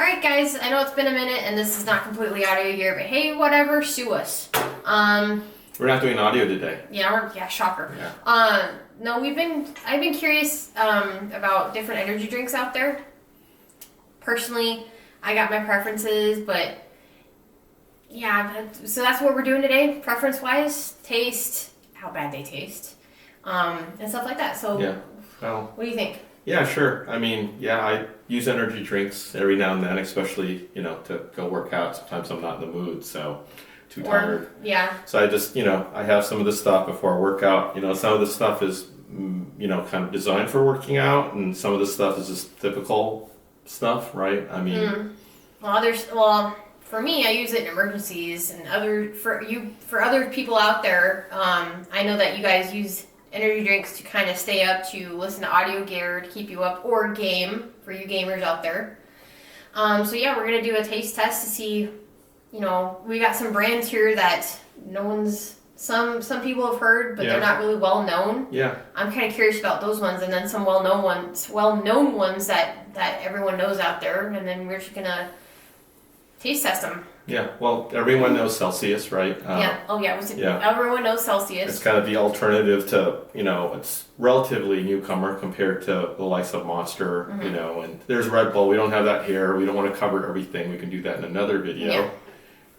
Alright guys, I know it's been a minute and this is not completely audio here, but hey, whatever, sue us. We're not doing audio today. Yeah, shocker. Yeah. No, I've been curious about different energy drinks out there. Personally, I got my preferences, but yeah, so that's what we're doing today, preference-wise, taste, how bad they taste, and stuff like that. So, yeah. Well, what do you think? Yeah, sure. I mean, yeah, I use energy drinks every now and then, especially, to go work out. Sometimes I'm not in the mood, so too tired. Yeah. So I just, I have some of this stuff before I work out. Some of this stuff is, kind of designed for working out, and some of this stuff is just typical stuff, right? I mean... Well, for me, I use it in emergencies, and for other people out there, I know that you guys use energy drinks to kind of stay up, to listen to audio gear to keep you up, or game for you gamers out there. So yeah, we're gonna do a taste test to see. We got some brands here that no one's. Some people have heard, but they're not really well known. Yeah. I'm kind of curious about those ones, and then some well-known ones that everyone knows out there, and then we're just gonna taste test them. Yeah, well, everyone knows Celsius, right? Everyone knows Celsius. It's kind of the alternative to, it's relatively newcomer compared to the likes of Monster, and there's Red Bull. We don't have that here. We don't want to cover everything. We can do that in another video,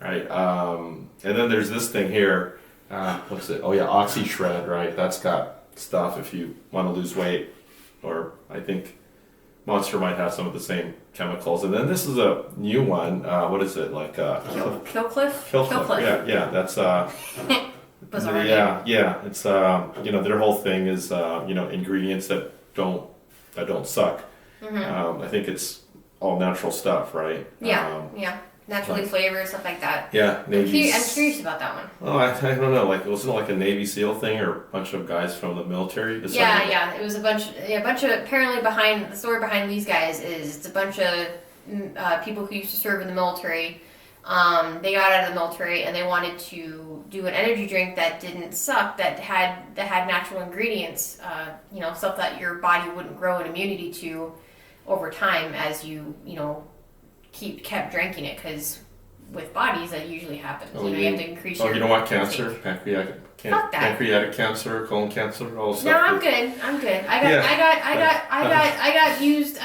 right? And then there's this thing here. What's it? Oh yeah, Oxyshred, right? That's got stuff if you want to lose weight, or I think Monster might have some of the same chemicals. And then this is a new one. What is it? Like Killcliff? Killcliff. Yeah, that's bizarre. Yeah. It's their whole thing is ingredients that don't suck. I think it's all natural stuff, right? Yeah. Naturally flavored, stuff like that. Yeah, I'm curious about that one. Oh, I don't know. Like, wasn't it like a Navy SEAL thing, or a bunch of guys from the military? Yeah. It was a bunch of apparently behind the story behind these guys is it's a bunch of people who used to serve in the military. They got out of the military and they wanted to do an energy drink that didn't suck, that had natural ingredients. Stuff that your body wouldn't grow an immunity to over time as you kept drinking it, because with bodies that usually happens. You have to increase your... you don't want cancer? Pancreatic cancer, colon cancer, all stuff. No, I'm good. I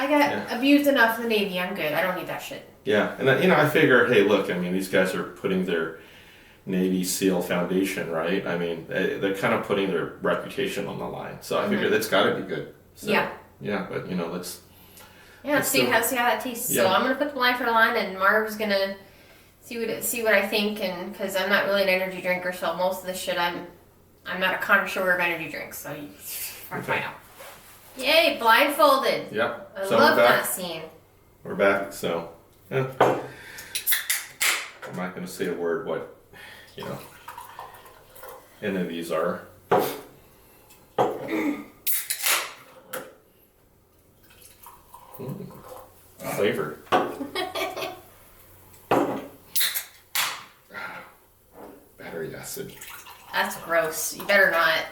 got abused enough in the Navy. I'm good. I don't need that shit. Yeah, and I figure, hey, look, these guys are putting their Navy SEAL foundation, right? They're kind of putting their reputation on the line. So I figure that's got to be good. So, yeah, but let's... Yeah, let's see how that tastes. Yeah. So I'm gonna put the Blindfolded line, and Marv's gonna see what I think, and because I'm not really an energy drinker, so most of this shit I'm not a connoisseur of energy drinks, so you find out. Yay, Blindfolded. Yep. I love that scene. We're back. So yeah. I'm not gonna say a word what any of these are. Flavored. Battery acid. That's gross. You better not.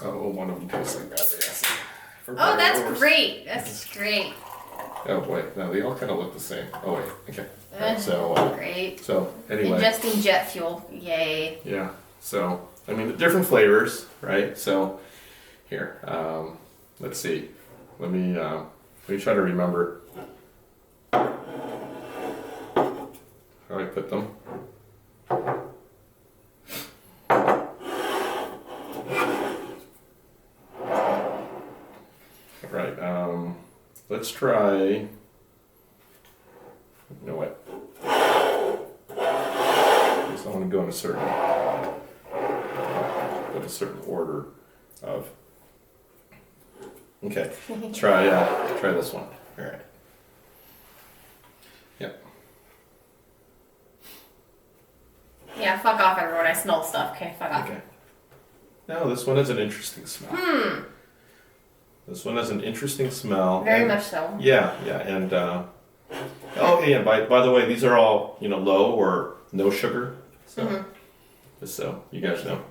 Oh, one of them tastes like battery acid. Oh, that's great. That's great. Oh, wait. No, they all kind of look the same. Oh, wait. Okay. Right, great. So, anyway. Ingesting jet fuel. Yay. Yeah. So, different flavors, right? So, here. Let's see. Let me try to remember how I put them. All right. Let's try. You know what? I just want to go in a certain order of. Okay, try this one. All right. Yep. Yeah, fuck off, everyone. I smell stuff. Okay, fuck off. Okay. No, this one has an interesting smell. This one has an interesting smell. Very much so. Yeah, and by the way, these are all low or no sugar. So just so you guys know.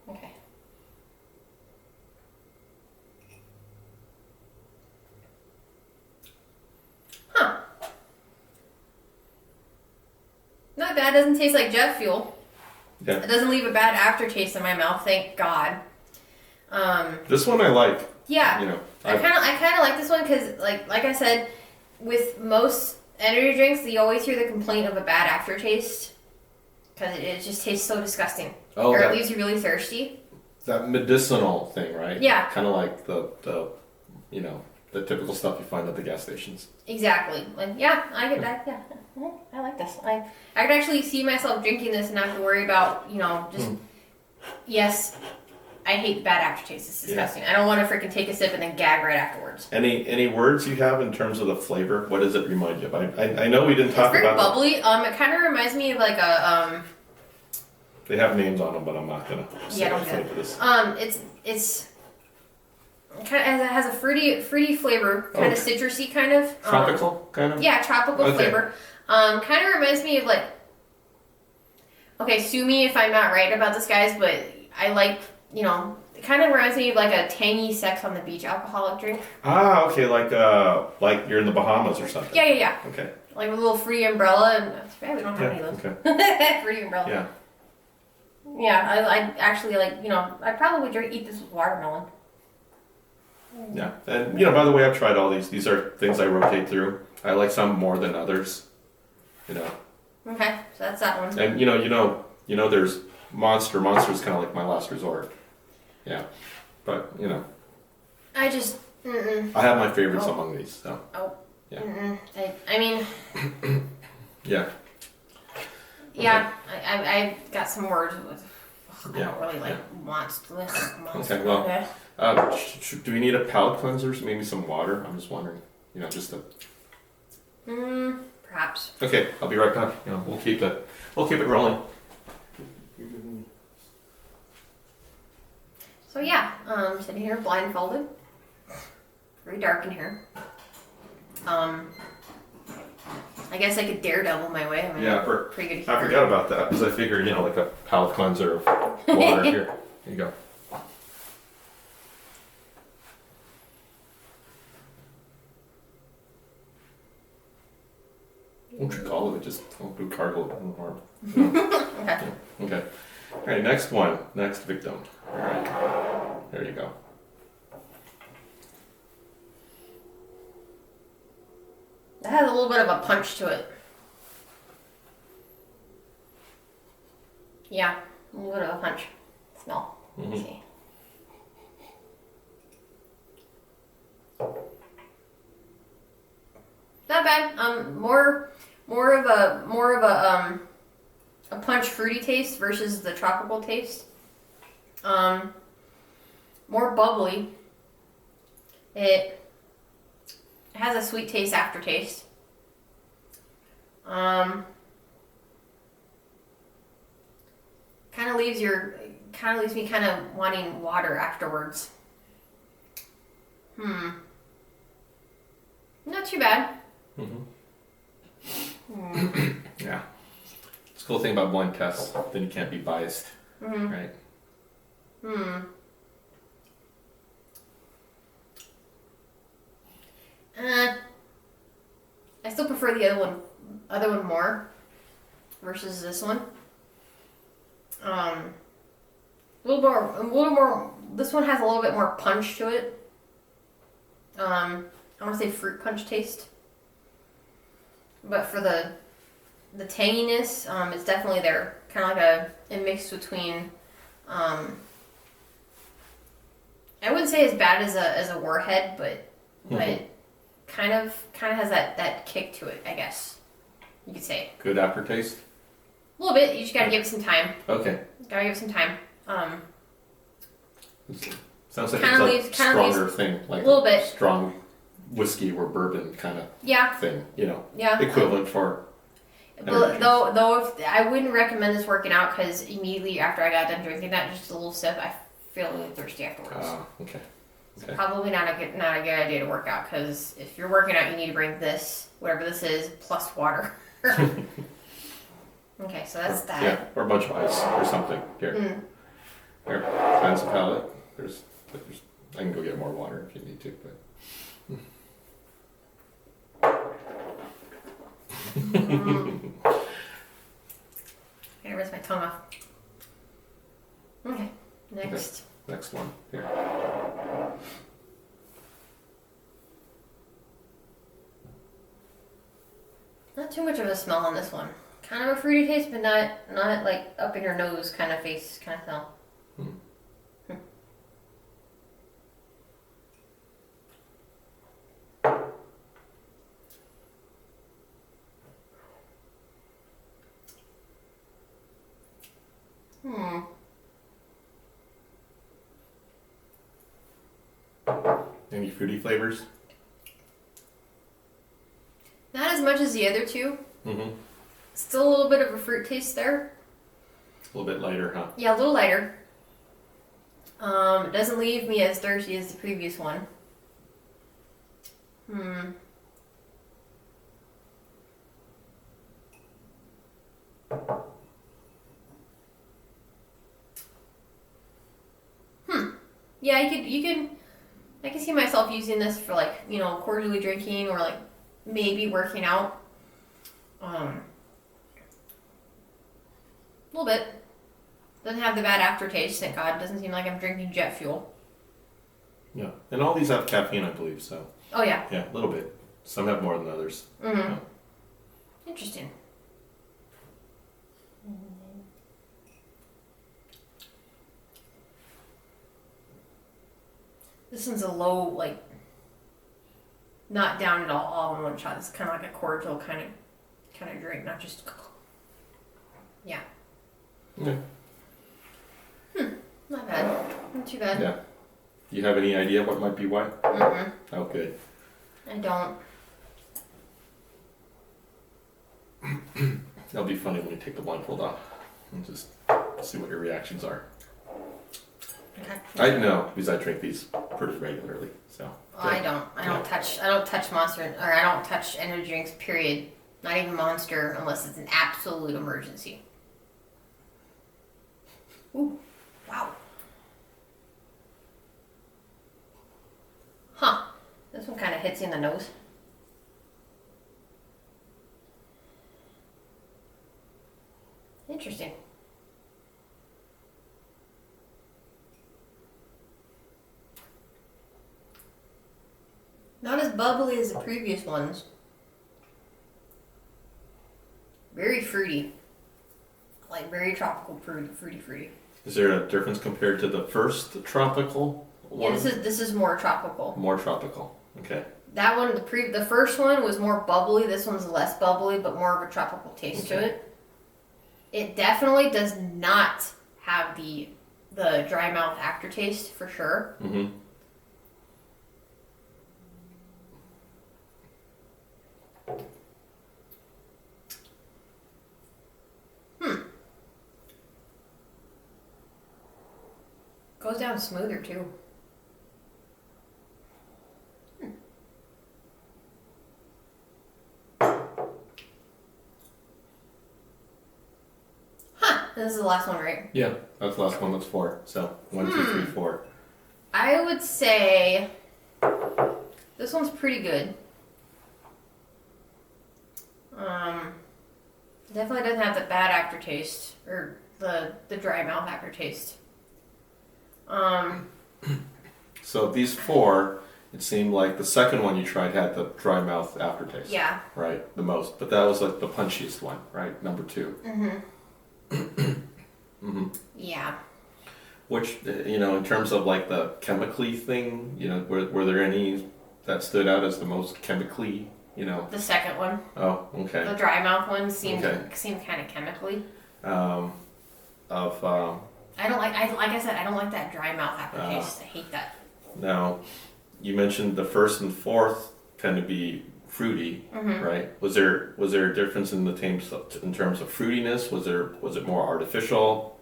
Okay. bad. It doesn't taste like jet fuel. Yeah. It doesn't leave a bad aftertaste in my mouth, thank God. This one I like. Yeah. You know, I kind of like this one because, like I said, with most energy drinks, you always hear the complaint of a bad aftertaste because it just tastes so disgusting. Oh, or that, it leaves you really thirsty. that medicinal thing, right? Yeah. Kind of like the you know, the typical stuff you find at the gas stations. Exactly. Like, yeah, I get that. Yeah, I like this. I could actually see myself drinking this and not have to worry about, you know, just yes. I hate the bad aftertaste. It's disgusting. I don't want to freaking take a sip and then gag right afterwards. Any words you have in terms of the flavor? What does it remind you of? I know we didn't talk It's very about bubbly. It kind of reminds me of like a They have names on them, but I'm not gonna say don't the flavor this. It's kind of, it has a fruity flavor, kind of citrusy, kind of Tropical, kind of. Yeah, tropical flavor. Kind of reminds me of like. Okay, sue me if I'm not right about this, guys, but I like, you know, it kind of reminds me of like a tangy Sex on the Beach alcoholic drink. Ah, okay, like you're in the Bahamas or something. Yeah. Okay. Like a little fruity umbrella, and it's bad we don't have any of those. Okay. Fruity umbrella. Yeah. Yeah, I actually like, you know, I'd probably eat this with watermelon. Yeah, and you know, by the way, I've tried all these. These are things I rotate through. I like some more than others. You know. Okay, so that's that one. And you know, there's Monster. Monster's kind of like my last resort. Yeah, but you know. I just. I have my favorites among these. So. Oh. Yeah. I mean. Yeah. Yeah, I got some words with. I don't really like monster. Okay, well, do we need a palate cleanser? Maybe some water? I'm just wondering. You know, just a. Perhaps. Okay, I'll be right back. You know, we'll keep it rolling. So yeah, sitting here blindfolded. Very dark in here. I guess I could daredevil my way. I mean, Yeah, pretty good. I forgot about that because I figured, you know, like a palate cleanser of water here. Here you go. Won't you call it? Just don't do cargo harm. Okay. Okay. All right, next one. Next victim. All right. There you go. It has a little bit of a punch to it. Yeah, a little bit of a punch. Smell. Let's see. Not bad. More of a punch fruity taste versus the tropical taste. More bubbly. It has a sweet taste aftertaste. Kind of leaves me kind of wanting water afterwards. Not too bad. Yeah. It's a cool thing about blind tests. Then you can't be biased. Right? I still prefer the other one more versus this one. A little more. This one has a little bit more punch to it. I want to say fruit punch taste. But for the tanginess, it's definitely there. Kind of like a mix between. I wouldn't say as bad as a warhead, but kind of has that kick to it, I guess you could say. Good aftertaste. A little bit. You just gotta give it some time. Okay. Gotta give it some time. Sounds like it's a stronger thing, like a little bit strong whiskey or bourbon kind of thing, you know. Yeah. Equivalent for. But though if I wouldn't recommend this working out because immediately after I got done drinking that, just a little sip, I feel really thirsty afterwards. Okay. So probably not a good idea to work out because if you're working out, you need to bring this, whatever this is, plus water. Okay, so that's that. Yeah, or a bunch of ice or something. Here, cleanse the palate. There's. I can go get more water if you need to, but. tongue off. Okay, next. Okay. Next one. Here. Not too much of a smell on this one. Kind of a fruity taste, but not like up in your nose kind of face kind of smell. Any fruity flavors? Not as much as the other two. Mm-hmm. Still a little bit of a fruit taste there. A little bit lighter, huh? Yeah, a little lighter. It doesn't leave me as thirsty as the previous one. Yeah, I can see myself using this for like, cordially drinking or like maybe working out. A little bit. Doesn't have the bad aftertaste, thank God. Doesn't seem like I'm drinking jet fuel. Yeah, and all these have caffeine, I believe, so. Oh, yeah. Yeah, a little bit. Some have more than others. Mm-hmm. Yeah. Interesting. This one's a low, like, not down at all in one shot. It's kind of like a cordial kind of drink, not just. Yeah. Okay. Not bad. Not too bad. Yeah. Do you have any idea what might be what? Oh, good. I don't. That'll be funny when you take the blindfold off and just see what your reactions are. Okay. I know because I drink these pretty regularly. So. Well, I don't. I don't touch Monster, or I don't touch energy drinks. Period. Not even Monster, unless it's an absolute emergency. Ooh. Wow. Huh. This one kind of hits you in the nose. Interesting. Not as bubbly as the previous ones. Very fruity. Like very tropical fruity. Is there a difference compared to the first tropical one? Yeah, this is more tropical. More tropical. Okay. That one, the first one was more bubbly. This one's less bubbly, but more of a tropical taste to it. It definitely does not have the dry mouth aftertaste for sure. Mm-hmm. Goes down smoother too. This is the last one, right? Yeah, that's the last one. That's 4. So 1, 2, 3, 4. I would say this one's pretty good. Definitely doesn't have the bad aftertaste or the dry mouth aftertaste. So these 4, it seemed like the second one you tried had the dry mouth aftertaste. Yeah. Right, the most. But that was like the punchiest one, right? Number 2. Yeah. Which, in terms of like the chemically thing, were there any that stood out as the most chemically, The second one. Oh, okay. The dry mouth one seemed Okay. kind of chemically. I I don't like I said I don't like that dry mouth aftertaste. I hate that. Now, you mentioned the first and fourth tend to be fruity, right? Was there a difference in in terms of fruitiness? Was it more artificial?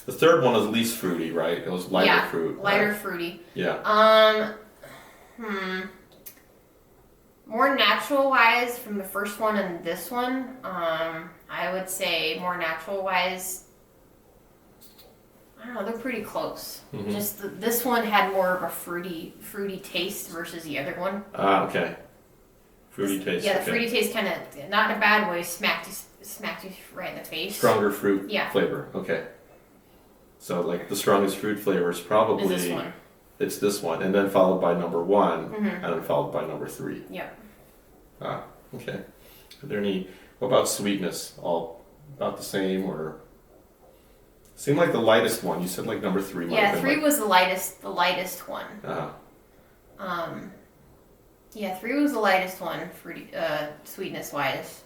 The third one was least fruity, right? It was lighter fruit. Lighter right? fruity. Yeah. More natural wise from the first one and this one, I would say more natural wise. I don't know, they're pretty close. Just this one had more of a fruity taste versus the other one. Ah, okay. Fruity taste. Yeah, the fruity taste kind of, not in a bad way, smacked smacks you right in the face. Stronger fruit Yeah. flavor. Okay. So like the strongest fruit flavor is probably Is this one. it's this one, and then followed by number 1, Mm-hmm. and then followed by number 3. Yep. Ah, okay. Are there any? What about sweetness? All about the same, or seemed like the lightest one? You said like number 3. Might have Yeah, been 3 like, was the lightest one. Yeah, 3 was the lightest one, fruity, sweetness wise.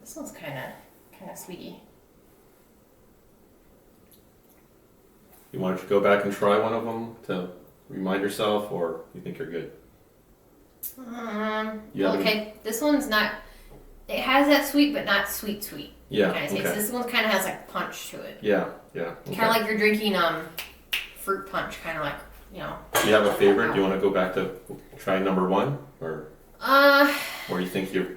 This one's kind of sweetie. You want to go back and try one of them to remind yourself, or you think you're good? Okay, this one's not. It has that sweet, but not sweet. Yeah. Kind of taste. Okay. This one kind of has like punch to it. Yeah. Yeah. Okay. Kind of like you're drinking fruit punch. Kind of like Do you have a favorite? Do you want to go back to try number 1, or you think you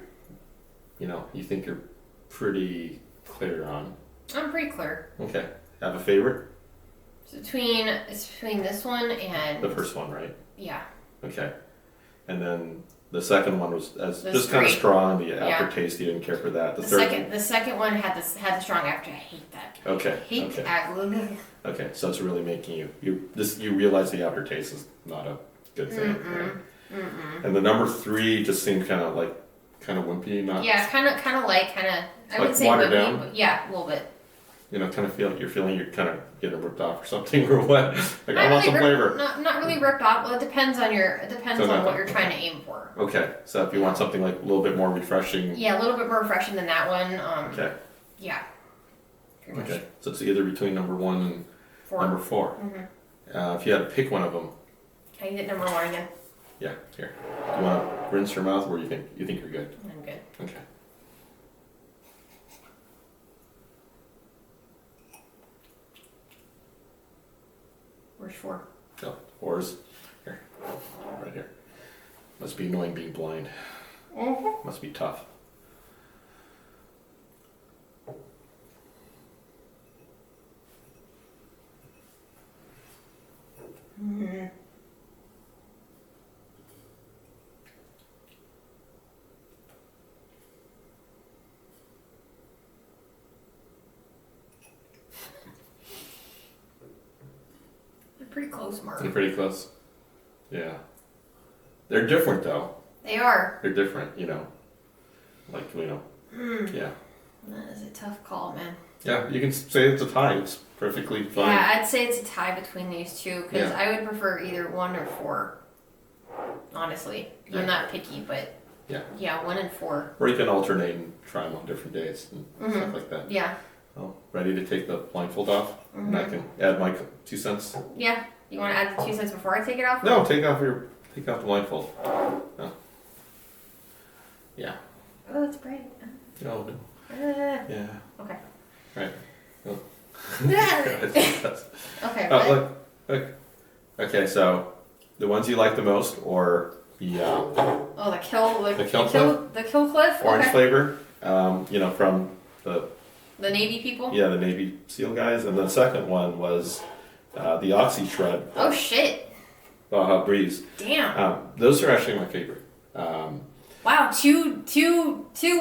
think you're pretty clear on? I'm pretty clear. Okay. Have a favorite? It's between this one and The first one, right? Yeah. Okay. And then the second one was just kind of 3. strong. The aftertaste, you didn't care for that. The second one had the strong after. I hate that. Okay. I hate okay. Okay, so it's really making you realize the aftertaste is not a good thing. Right? And the number 3 just seemed kind of wimpy, not. Yeah, kind of like I like wouldn't say watered wimpy, down? but yeah, a little bit. Kind of feeling you're kind of getting ripped off or something, or what? Like I want some flavor. Not really ripped off. Well, it depends on what you're trying to aim for. Okay, so if you want something like a little bit more refreshing. Yeah, a little bit more refreshing than that one. Okay. Yeah. Pretty much. Okay, so it's either between number 1 and 4. number 4. If you had to pick one of them. Can you get number 1 again? Yeah, here. Do you want to rinse your mouth, or you think you're good? I'm good. Okay. Where's 4? No, 4 is here, right here. Must be annoying being blind. Must be tough. They're pretty close, Mark. They're pretty close. Yeah. They're different though. They are. They're different, Like, yeah. That is a tough call, man. Yeah, you can say it's a tie. It's perfectly fine. Yeah, I'd say it's a tie between these two because Yeah. I would prefer either 1 or 4. Honestly, Yeah. I'm not picky, but Yeah. 1 and 4. Or you can alternate and try them on different days and stuff like that. Yeah, Oh, ready to take the blindfold off? And I can add my 2 cents. yeah. You want to add the 2 cents before I take it off? No, take off the blindfold. No. Yeah. Oh, that's bright. No. Yeah. Okay. Right. Oh. Okay. Look. Okay, so the ones you like the most, or the The kill cliff? cliff. Orange Okay. flavor, from The Navy people. the Navy SEAL guys, and the second one was the Oxyshred Oh shit! Baja Breeze. Damn. Those are actually my favorite. Wow. Two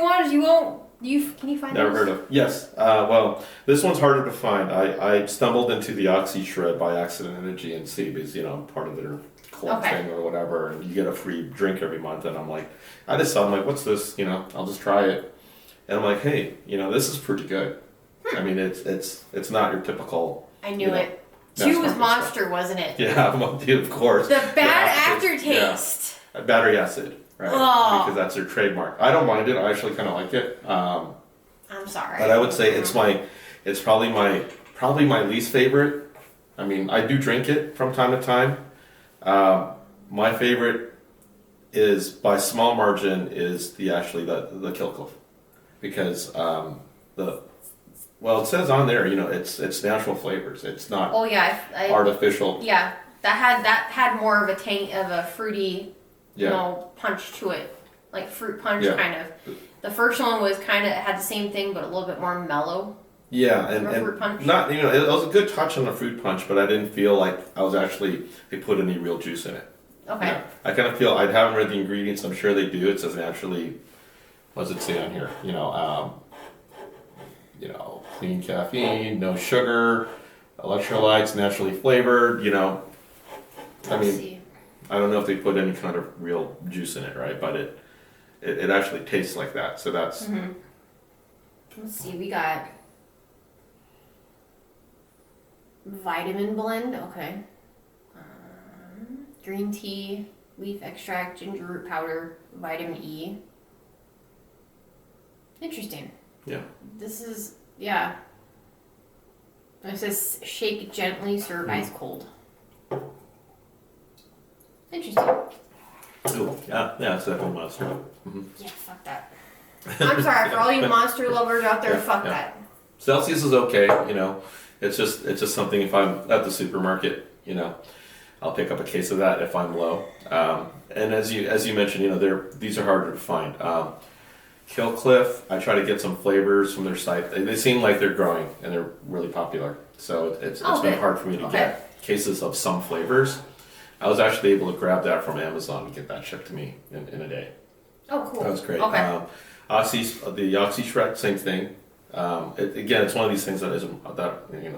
ones you won't. Can you find Never those? heard of. Yes. Well, this one's harder to find. I stumbled into the Oxyshred by accident at a GNC because I'm part of their club Okay. thing or whatever, and you get a free drink every month. And I'm like, I'm like, what's this? I'll just try it. And I'm like, hey, this is pretty good. I mean, it's not your typical. I knew it. mass 2 was market Monster, wasn't it? Yeah, of course. The bad Yeah. aftertaste. Battery acid, right? Oh. Because that's their trademark. I don't mind it. I actually kind of like it. I'm sorry. But I would say it's probably my least favorite. I mean, I do drink it from time to time. My favorite is by small margin is the Kill Cliff, because it says on there, it's natural flavors. It's not Oh yeah. artificial. Yeah. That had more of a tang of a fruity, punch to it, like fruit punch kind of. The first one was had the same thing, but a little bit more mellow. Yeah, fruit punch. not it was a good touch on the fruit punch, but I didn't feel like they put any real juice in it. Okay. I kind of feel I haven't read the ingredients. I'm sure they do. It says naturally what does it say on here? Clean caffeine, no sugar, electrolytes, naturally flavored. I Let's mean, see. I don't know if they put any kind of real juice in it, right? But it actually tastes like that. So that's Let's see. We got vitamin blend. Okay. Green tea, leaf extract, ginger root powder, vitamin E. Interesting. Yeah. This is, yeah. It says shake gently, serve ice cold. Interesting. Ooh, yeah, it's definitely Monster. Yeah, fuck that. I'm sorry for all you Monster lovers out there. Fuck that. Celsius is okay. It's just something. If I'm at the supermarket, I'll pick up a case of that if I'm low. And as you mentioned, these are harder to find. Killcliff, I try to get some flavors from their site. They seem like they're growing and they're really popular. So it's been hard for me to get cases of some flavors. I was actually able to grab that from Amazon and get that shipped to me in a day. Oh, cool. That was great. Okay. The Oxyshred, same thing. It's one of these things that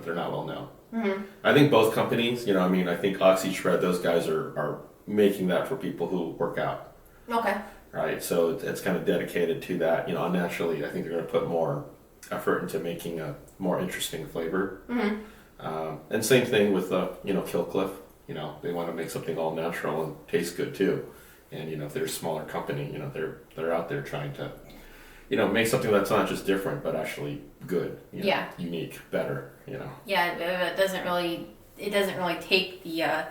they're not well known. Mm-hmm. I think both companies, I think Oxyshred, those guys are making that for people who work out. Okay. Right, so it's kind of dedicated to that. Naturally, I think they're going to put more effort into making a more interesting flavor. Mm-hmm. And same thing with Killcliff. They want to make something all natural and taste good too. And if they're a smaller company, they're out there trying to, make something that's not just different but actually good. Unique, better. Yeah, it doesn't really take the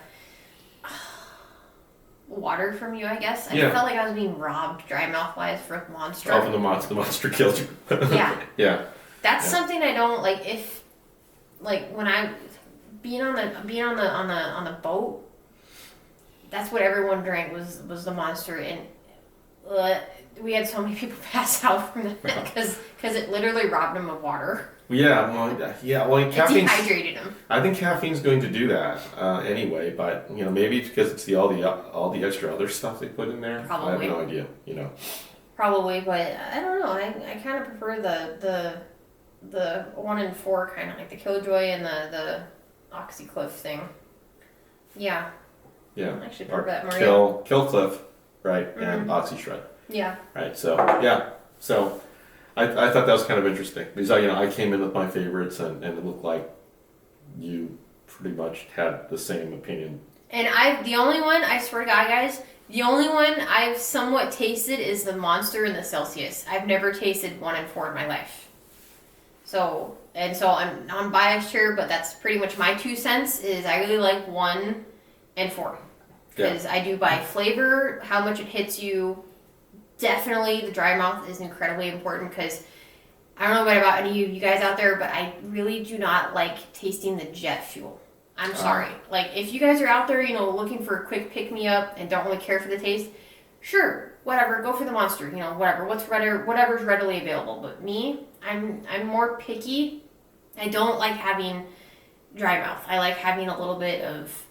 water from you, I guess. I felt like I was being robbed dry mouth wise for Monster. Oh, from the monster killed you. Yeah. Yeah. That's something I don't like. If when I being on the boat, that's what everyone drank was the Monster, and we had so many people pass out from that because it literally robbed them of water. Well, It dehydrated them. I think caffeine's going to do that anyway, but maybe it's because it's all the extra other stuff they put in there. Probably. I have no idea. Probably, but I don't know. I kind of prefer the 1 in 4 kind of like the Killjoy and the Oxycliff thing. Yeah. Yeah. I actually prefer that more. Killcliff, right, and Oxyshred. Yeah. Right. So I thought that was kind of interesting because I came in with my favorites and it looked like you pretty much had the same opinion. And the only one, I swear to God, guys, the only one I've somewhat tasted is the Monster and the Celsius. I've never tasted 1 in 4 in my life. So I'm biased here, but that's pretty much my 2 cents. Is I really like 1 and 4 because I do by flavor, how much it hits you. Definitely, the dry mouth is incredibly important because I don't know about any of you guys out there, but I really do not like tasting the jet fuel. I'm sorry. Like, if you guys are out there, looking for a quick pick-me-up and don't really care for the taste, sure, whatever, go for the Monster, whatever, whatever's readily available. But me, I'm more picky. I don't like having dry mouth. I like having a little bit of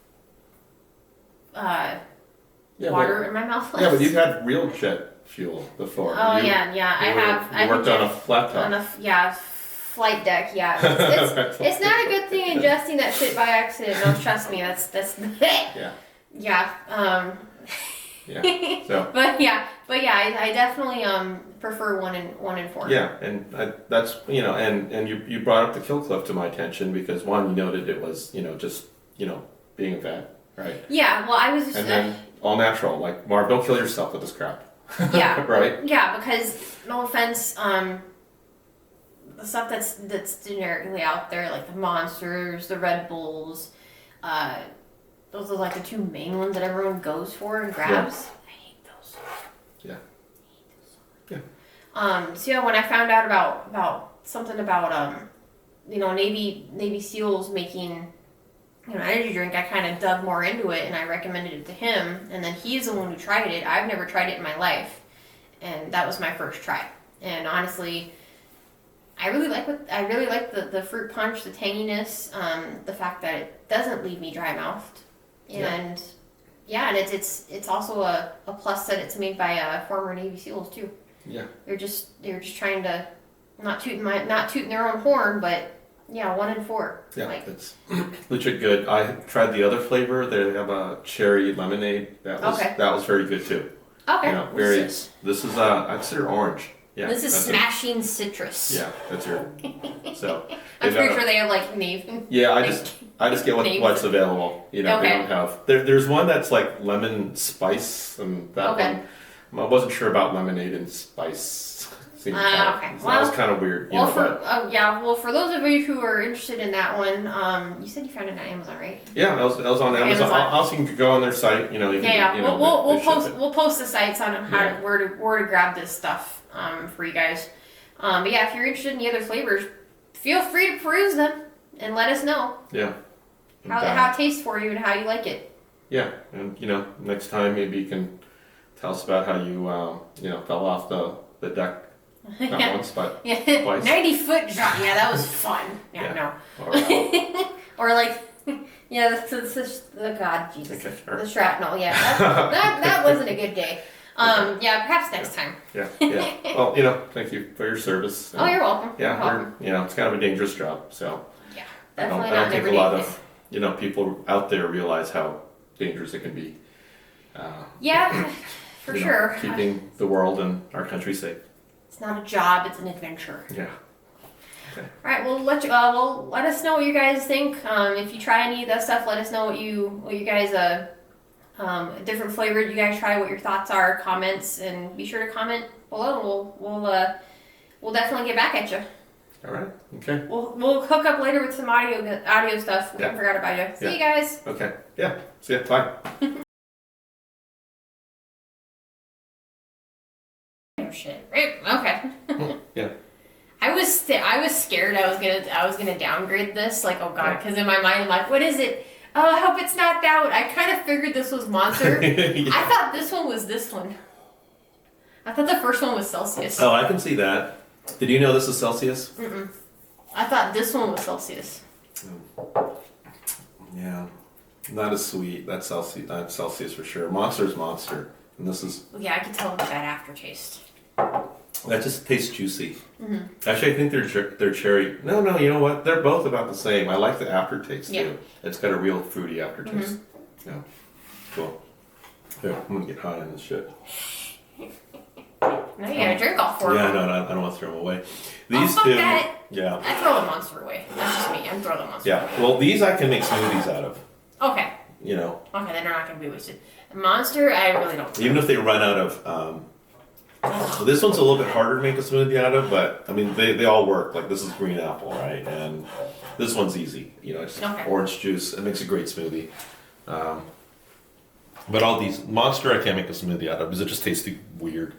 water in my mouth. Yeah, but you've had real jet fuel before. Oh, yeah, I have. You worked on a flat top. Flight deck, yeah. It's not a good thing ingesting that shit by accident. No, trust me, that's Yeah. Yeah. Yeah. So. But yeah, I definitely prefer 1 and 4. Yeah, and that's and you brought up the Killcliff to my attention because one, you noted it was just being a vet, right? Yeah. Well, I was just. And then all natural, like Marv, don't kill yourself with this crap. Yeah. Right. Yeah, because no offense, the stuff that's generically out there, like the Monsters, the Red Bulls, those are like the 2 main ones that everyone goes for and grabs. Yeah. I hate those. Yeah. So yeah, when I found out about something about Navy SEALs making energy drink, I kind of dug more into it and I recommended it to him, and then he's the one who tried it. I've never tried it in my life, and that was my first try. And honestly, I really like the fruit punch, the tanginess, the fact that it doesn't leave me dry mouthed, and and it's also a plus that it's made by former Navy SEALs too. Yeah. They're just trying to not tooting their own horn, but yeah, 1 and 4. Yeah, Like, it's legit good. I tried the other flavor. They have a cherry lemonade. That was very good too. okay. You know, What's this is I consider orange. Yeah. this is that's smashing citrus. Yeah, that's your. So. I'm pretty sure they have like name. Yeah, I just get what's available. You know, they don't have. There's one that's like lemon spice, and that one. I wasn't sure about lemonade and spice. Okay. So that was kind of weird. Well, for those of you who are interested in that one, you said you found it on Amazon, right? Yeah, that was on Amazon. Also, you can go on their site. You know, we'll post the sites on where to grab this stuff for you guys. But yeah, if you're interested in the other flavors, feel free to peruse them and let us know. Yeah. How it tastes for you and how you like it. Yeah, and next time maybe you can tell us about how you fell off the deck. Not once, but twice. 90-foot drop. Yeah, that was fun. Yeah. No. Or like, the God, Jesus. Okay, sure. The shrapnel. Yeah, that wasn't a good day. Yeah, perhaps next time. Yeah. Well, thank you for your service. Oh, you're welcome. Yeah, it's kind of a dangerous job, so. Yeah, I definitely don't think a lot of people out there realize how dangerous it can be. For sure. Keeping the world and our country safe. It's not a job; it's an adventure. Yeah. Okay. All right, well, let us know what you guys think. If you try any of that stuff, let us know what you guys different flavors you guys try, what your thoughts are, comments, and be sure to comment below. We'll definitely get back at you. All right. Okay. We'll hook up later with some audio stuff. We forgot about you. See you guys. Okay. Yeah. See ya. Bye. Shit. Right. Okay. Yeah. I was scared I was gonna downgrade this, like, oh god, because in my mind I'm like, what is it? Oh, I hope it's not that one. I kind of figured this was Monster. Yeah. I thought this one was this one. I thought the first one was Celsius. Oh, I can see that. Did you know this is Celsius? Mm-mm. I thought this one was Celsius. Yeah. Not as sweet. That's Celsius for sure. Monster's Monster. And this is... Yeah, I can tell it's bad aftertaste. That just tastes juicy. Mm-hmm. Actually, I think they're cherry. No, you know what? They're both about the same. I like the aftertaste too. It's got a real fruity aftertaste. Mm-hmm. Yeah. Cool. Here, I'm gonna get high on this shit. No, you gotta drink all 4 of them. Yeah, no, I don't want to throw them away. These two. That. Yeah. I throw the Monster away. That's just me. I'm throwing the Monster away. Yeah. Well, these I can make smoothies out of. Okay. Okay, then they're not gonna be wasted. The Monster, I really don't. Even if they run out of. So this one's a little bit harder to make a smoothie out of, but I mean they all work. Like this is green apple, right? And this one's easy. Just orange juice. It makes a great smoothie. But all these Monster I can't make a smoothie out of because it just tastes too weird.